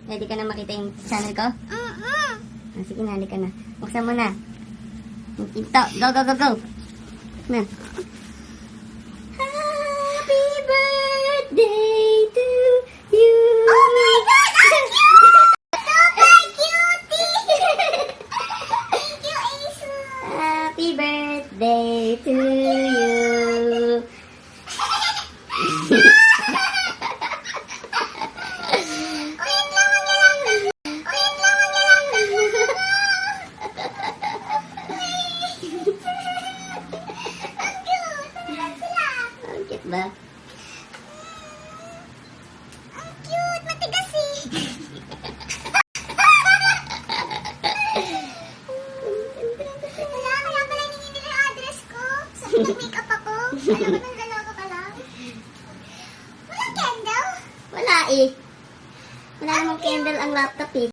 Ready ka na makita yung channel ko? Sige na, halika na. Buksan mo na. Yung pinto. Go, go, go, go. Na. Happy birthday to you. Oh my God! Ang cute! Super cutie! Thank you, Asu. Happy birthday to you. Ba? Ang cute! Matigas eh! Wala pala hiningi nila yung address ko. Sabi nag-makeup ako. Alam mo nang lalago ka lang. Walang candle? Wala eh. Wala namang candle ang laptop eh.